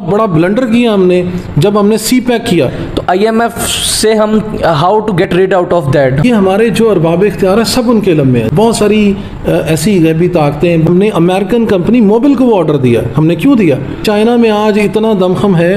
बड़ा ब्लंडर किया हमने जब हमने सी पैक किया। तो IMF से हम how to get rid out of that, ये हमारे जो अरबाब इख्तियार है सब उनके इल्म में है। बहुत सारी ऐसी गैबी ताकतें, हमने अमेरिकन कंपनी मोबिल को वो ऑर्डर दिया। हमने क्यों दिया? चाइना में आज इतना दमखम है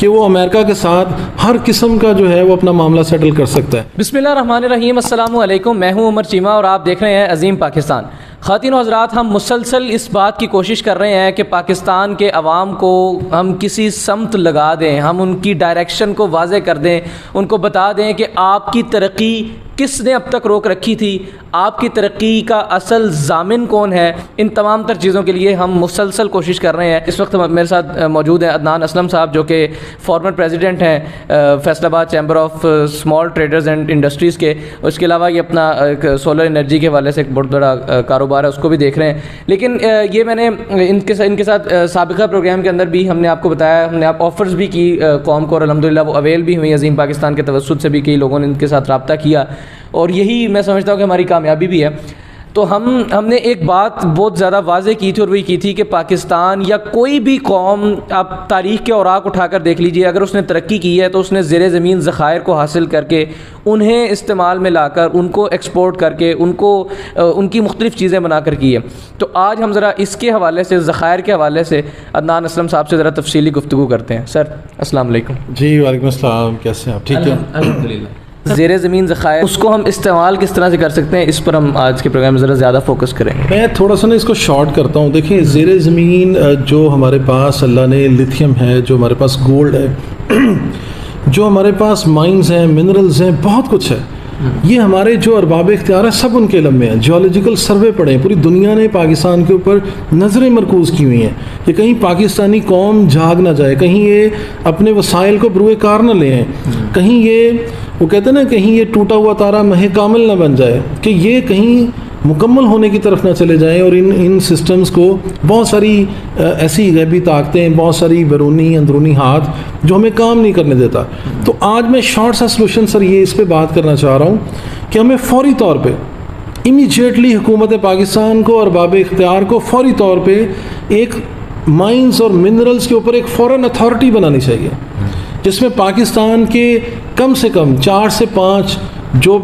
कि वो अमेरिका के साथ हर किस्म का जो है वो अपना मामला सेटल कर सकता है। बिस्मिल्लाहिर्रहमानिर्रहीम, अस्सलामु अलैकुम। मैं हूं उमर चीमा और आप देख रहे हैं अजीम पाकिस्तान। ख़ातिन और हज़रात, हम मुसलसल इस बात की कोशिश कर रहे हैं कि पाकिस्तान के अवाम को हम किसी समत लगा दें, हम उनकी डायरेक्शन को वाज़े कर दें, उनको बता दें कि आपकी तरक्की किसने अब तक रोक रखी थी, आपकी तरक्की का असल ज़ामिन कौन है। इन तमाम तर चीज़ों के लिए हम मुसलसल कोशिश कर रहे हैं। इस वक्त मेरे साथ मौजूद हैं अदनान असलम साहब, जो कि फॉर्मर प्रेसिडेंट हैं Faisalabad chamber of small traders and industries के। उसके अलावा ये अपना सोलर एनर्जी के हवाले से एक बहुत बड़ा कारोबार है, उसको भी देख रहे हैं। लेकिन ये मैंने इनके साथ साबिक़ा प्रोग्राम के अंदर भी हमने आपको बताया, हमने आप ऑफ़र्स भी की कौम को, और अलहम्दुलिल्लाह वो अवेल भी हुई। अजीम पाकिस्तान के तवस्सुत से भी कई लोगों ने इनके साथ रब्ता किया और यही मैं समझता हूँ कि हमारी कामयाबी भी है। तो हमने एक बात बहुत ज़्यादा वाज़े की थी और वही की थी कि पाकिस्तान या कोई भी कौम, आप तारीख़ के औराक उठाकर देख लीजिए, अगर उसने तरक्की की है तो उसने ज़ेरे ज़मीन ज़खायर को हासिल करके उन्हें इस्तेमाल में लाकर, उनको एक्सपोर्ट करके, उनको उनकी मुख्तलिफ़ चीज़ें बनाकर की है। तो आज हम ज़रा इसके हवाले से, ज़खायर के हवाले से अदनान असलम साहब से ज़रा तफसीली गुफ्तगू करते हैं। सर अस्सलाम वालेकुम। जी वालेकुम अस्सलाम, कैसे हैं आप? ठीक है अल्हम्दुलिल्लाह। ज़ेरे ज़मीन ज़खायर, उसको हम इस्तेमाल किस तरह से कर सकते हैं, इस पर हम आज के प्रोग्राम में ज़रा ज़्यादा फोकस करेंगे। मैं थोड़ा सा ना इसको शॉर्ट करता हूँ। देखिए, ज़ेरे ज़मीन जो हमारे पास अल्लाह ने लिथियम है, जो हमारे पास गोल्ड है, जो हमारे पास माइंस हैं, मिनरल्स हैं, बहुत कुछ है। ये हमारे जो अरबाब इख्तियार है सब उनके इल्म में है। जियोलॉजिकल सर्वे पढ़े, पूरी दुनिया ने पाकिस्तान के ऊपर नज़रें मरकूज़ की हुई हैं कि कहीं पाकिस्तानी कौम जाग ना जाए, कहीं ये अपने वसाइल को बरूए कार न ले आए, कहीं ये, वो कहते हैं ना, कहीं ये टूटा हुआ तारा महे कामिल ना बन जाए, कि ये कहीं मुकम्मल होने की तरफ ना चले जाएं। और इन सिस्टम्स को बहुत सारी ऐसी गैबी ताकतें, बहुत सारी बैरूनी अंदरूनी हाथ जो हमें काम नहीं करने देता। तो आज मैं शॉर्ट सा सलूशन सर ये इस पे बात करना चाह रहा हूँ कि हमें फ़ौरी तौर पे इमीडिएटली हुकूमत पाकिस्तान को और अरबाब इख्तियार को फ़ौरी तौर पे एक माइंस और मिनरल्स के ऊपर एक फ़ौरन अथॉरिटी बनानी चाहिए, जिसमें पाकिस्तान के कम से कम 4 से 5 जो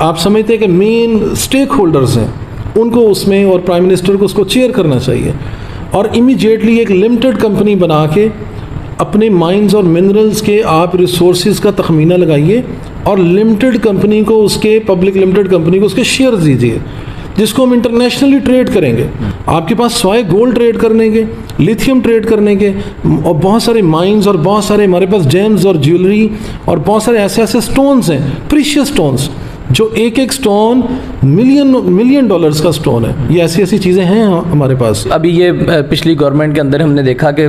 आप समझते हैं कि मेन स्टेक होल्डर्स हैं, उनको उसमें, और प्राइम मिनिस्टर को उसको चेयर करना चाहिए। और इमीडिएटली एक लिमिटेड कंपनी बना के अपने माइंस और मिनरल्स के आप रिसोर्सेज का तखमीना लगाइए और लिमिटेड कंपनी को, उसके पब्लिक लिमिटेड कंपनी को उसके शेयर्स दीजिए, जिसको हम इंटरनेशनली ट्रेड करेंगे। आपके पास स्वाय गोल्ड ट्रेड करने के, लिथियम ट्रेड करने के, और बहुत सारे माइंस, और बहुत सारे हमारे पास जेम्स और ज्वेलरी, और बहुत सारे ऐसे ऐसे स्टोन्स हैं, प्रीशियस स्टोन्स, जो एक स्टोन मिलियन डॉलर्स का स्टोन है। ये ऐसी चीज़ें हैं हमारे पास। अभी ये पिछली गवर्नमेंट के अंदर हमने देखा कि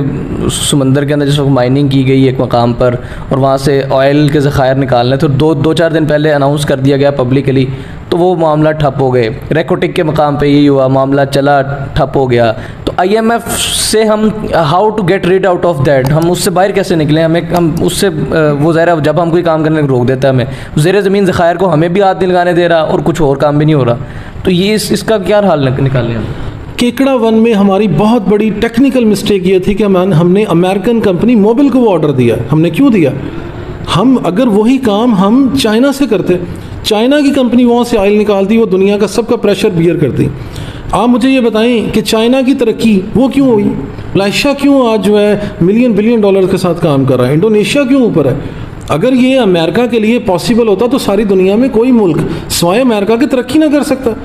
समंदर के अंदर जिस माइनिंग की गई एक मकाम पर, और वहाँ से ऑयल के ज़खायर निकालने, तो दो चार दिन पहले अनाउंस कर दिया गया पब्लिकली, तो वो मामला ठप हो गए। रेकोटिक के मकाम पे यही हुआ, मामला चला, ठप हो गया। तो IMF से हम how to get rid out of that, हम उससे बाहर कैसे निकलें? हम उससे, वो ज़ाहिर जब हम कोई काम करने रोक देता है हमें, ज़ेरे ज़मीन ज़खायर को हमें भी हाथ नहीं लगाने दे रहा और कुछ और काम भी नहीं हो रहा। तो ये इसका क्या हाल निकालें हम? केकड़ा वन में हमारी बहुत बड़ी टेक्निकल मिस्टेक ये थी कि हमने अमेरिकन कंपनी मोबिल को वो ऑर्डर दिया। हमने क्यों दिया? हम अगर वही काम हम चाइना से करते, चाइना की कंपनी वहाँ से ऑयल निकालती, वो दुनिया का सबका प्रेशर बियर करती। आप मुझे ये बताएं कि चाइना की तरक्की वो क्यों हुई? मलेशिया क्यों आज जो है बिलियन डॉलर के साथ काम कर रहा है? इंडोनेशिया क्यों ऊपर है? अगर ये अमेरिका के लिए पॉसिबल होता तो सारी दुनिया में कोई मुल्क सिवाय अमेरिका की तरक्की ना कर सकता।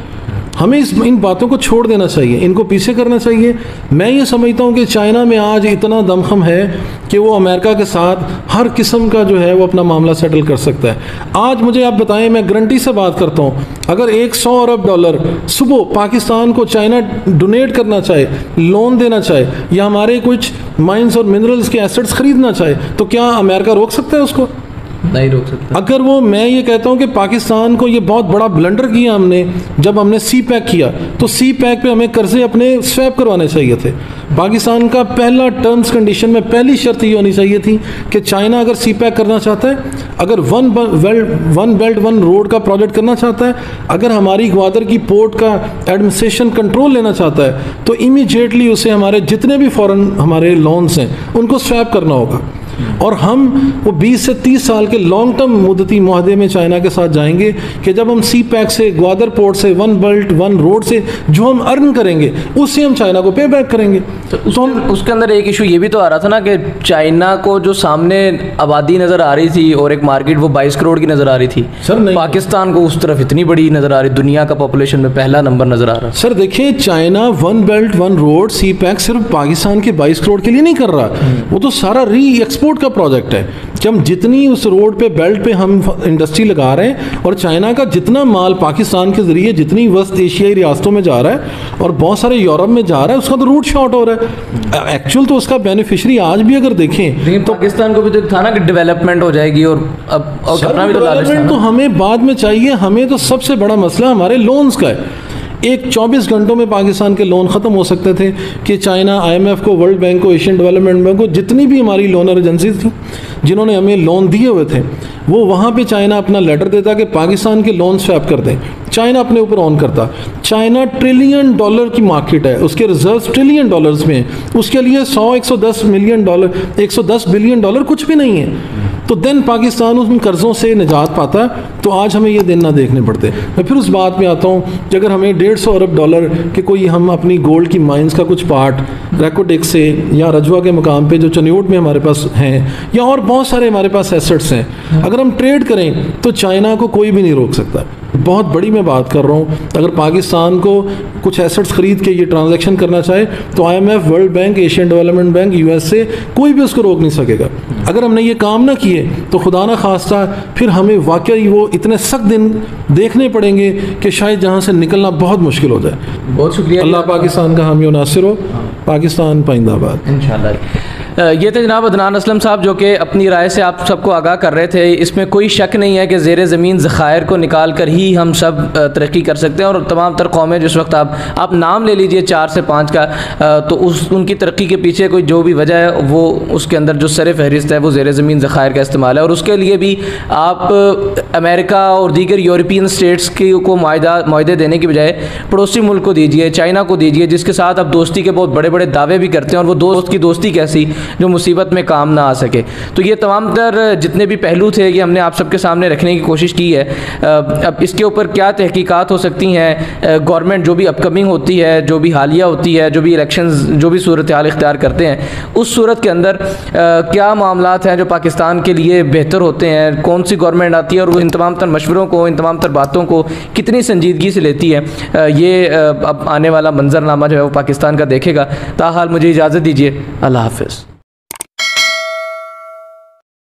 हमें इन बातों को छोड़ देना चाहिए, इनको पीछे करना चाहिए। मैं ये समझता हूँ कि चाइना में आज इतना दमखम है कि वो अमेरिका के साथ हर किस्म का जो है वो अपना मामला सेटल कर सकता है। आज मुझे आप बताएं, मैं गारंटी से बात करता हूँ, अगर $100 अरब सुबह पाकिस्तान को चाइना डोनेट करना चाहे, लोन देना चाहे, या हमारे कुछ माइंस और मिनरल्स के एसेट्स खरीदना चाहे, तो क्या अमेरिका रोक सकता है उसको? नहीं रोक सकता। अगर वो, मैं ये कहता हूँ कि पाकिस्तान को ये बहुत बड़ा ब्लंडर किया हमने जब हमने सी पैक किया, तो सी पैक पे हमें कर्जे अपने स्वैप करवाने चाहिए थे। पाकिस्तान का पहला टर्म्स कंडीशन में पहली शर्त ये होनी चाहिए थी कि चाइना अगर सी पैक करना चाहता है, अगर वन बेल्ट वन रोड का प्रोजेक्ट करना चाहता है, अगर हमारी ग्वादर की पोर्ट का एडमिनिस्ट्रेशन कंट्रोल लेना चाहता है, तो इमीडिएटली उसे हमारे जितने भी फॉरेन हमारे लोन्स हैं उनको स्वैप करना होगा। और हम वो 20 से 30 साल के लॉन्ग टर्म मुद्दती मुआहदे में चाइना के साथ जाएंगे कि जब हम सी पैक से, ग्वादर पोर्ट से, वन बेल्ट वन रोड से जो हम अर्न करेंगे उससे हम चाइना को पे बैक करेंगे। तो उसके अंदर एक इशू ये भी तो आ रहा था ना कि चाइना को जो सामने आबादी नज़र आ रही थी और एक मार्केट वो 22 करोड़ की नज़र आ रही थी सर, नहीं, पाकिस्तान को उस तरफ इतनी बड़ी नज़र आ रही, दुनिया का पॉपुलेशन में पहला नंबर नज़र आ रहा। सर देखिए, China one belt one road CPEC सिर्फ पाकिस्तान के 22 करोड़ के लिए नहीं कर रहा, वो तो सारा री एक्सपोर्ट का प्रोजेक्ट है कि हम जितनी उस रोड पे बेल्ट पे हम इंडस्ट्री लगा रहे हैं और चाइना का जितना माल पाकिस्तान के जरिए जितनी वेस्ट एशियाई रियासतों में जा रहा है और बहुत सारे यूरोप में जा रहा है, उसका तो रूट शॉर्ट हो रहा है। एक्चुअल तो उसका बेनिफिशियरी आज भी अगर देखें तो पाकिस्तान को भी तो था ना कि डेवलपमेंट हो जाएगी और अब अपना भी तो लालच था ना। तो हमें बाद में चाहिए, हमें तो सबसे बड़ा मसला हमारे लोन्स का है। एक 24 घंटों में पाकिस्तान के लोन ख़त्म हो सकते थे कि चाइना IMF को, वर्ल्ड बैंक को, एशियन डेवलपमेंट बैंक को, जितनी भी हमारी लोनर एजेंसीज थी जिन्होंने हमें लोन दिए हुए थे, वो वहाँ पे चाइना अपना लेटर देता कि पाकिस्तान के लोन स्वैप कर दें, चाइना अपने ऊपर ऑन करता। चाइना $1 ट्रिलियन की मार्केट है, उसके रिजर्व $1 ट्रिलियन में है, उसके लिए 110 बिलियन कुछ भी नहीं है। तो देन पाकिस्तान उन कर्ज़ों से निजात पाता, तो आज हमें ये दिन ना देखने पड़ते। मैं फिर उस बात में आता हूँ कि अगर हमें $150 अरब के कोई, हम अपनी गोल्ड की माइंस का कुछ पार्ट रैकोटेक से या रजवा के मकाम पे जो चनियोट में हमारे पास हैं, या और बहुत सारे हमारे पास एसेट्स हैं, अगर हम ट्रेड करें तो चाइना को कोई भी नहीं रोक सकता। बहुत बड़ी मैं बात कर रहा हूँ, अगर पाकिस्तान को कुछ एसेट्स खरीद के ये ट्रांजैक्शन करना चाहे तो IMF, world bank, Asian development bank, USA कोई भी उसको रोक नहीं सकेगा। अगर हमने ये काम ना किए तो खुदा ना खास्ता फिर हमें वाकई वो इतने सख्त दिन देखने पड़ेंगे कि शायद जहाँ से निकलना बहुत मुश्किल हो जाए। बहुत शुक्रिया। अल्लाह पाकिस्तान का हामी व नासिर हो। पाकिस्तान पाइंदाबाद। इंशाल्लाह। ये थे जनाब अदनान असलम साहब जो कि अपनी राय से आप सबको आगाह कर रहे थे। इसमें कोई शक नहीं है कि ज़ेर ज़मीन ज़खायर को निकाल कर ही हम सब तरक्की कर सकते हैं। और तमाम तर कौमें जिस वक्त आप नाम ले लीजिए 4 से 5 का, तो उनकी तरक्की के पीछे कोई जो भी वजह है वो उसके अंदर जो सर फहरिस्त है वो ज़ेर ज़मीन ज़खायर का इस्तेमाल है। और उसके लिए भी आप अमेरिका और दीगर यूरोपियन स्टेट्स को मुआहदे देने की बजाय पड़ोसी मुल्क को दीजिए, चाइना को दीजिए, जिसके साथ आप दोस्ती के बहुत बड़े बड़े दावे भी करते हैं, और वो दोस्त की दोस्ती कैसी जो मुसीबत में काम ना आ सके। तो ये तमाम तर जितने भी पहलू थे ये हमने आप सबके सामने रखने की कोशिश की है। अब इसके ऊपर क्या तहकीकात हो सकती हैं, गवर्नमेंट जो भी अपकमिंग होती है, जो भी हालिया होती है, जो भी इलेक्शंस, जो भी सूरत हाल इख्तियार करते हैं, उस सूरत के अंदर क्या मामलात हैं जो पाकिस्तान के लिए बेहतर होते हैं, कौन सी गवर्नमेंट आती है और वो इन तमाम तर मशवरों को, इन तमाम तर बातों को कितनी संजीदगी से लेती है, ये अब आने वाला मंजरनामा जो है वो पाकिस्तान का देखेगा। ताहाल मुझे इजाज़त दीजिए। अल्लाह हाफ़िज़।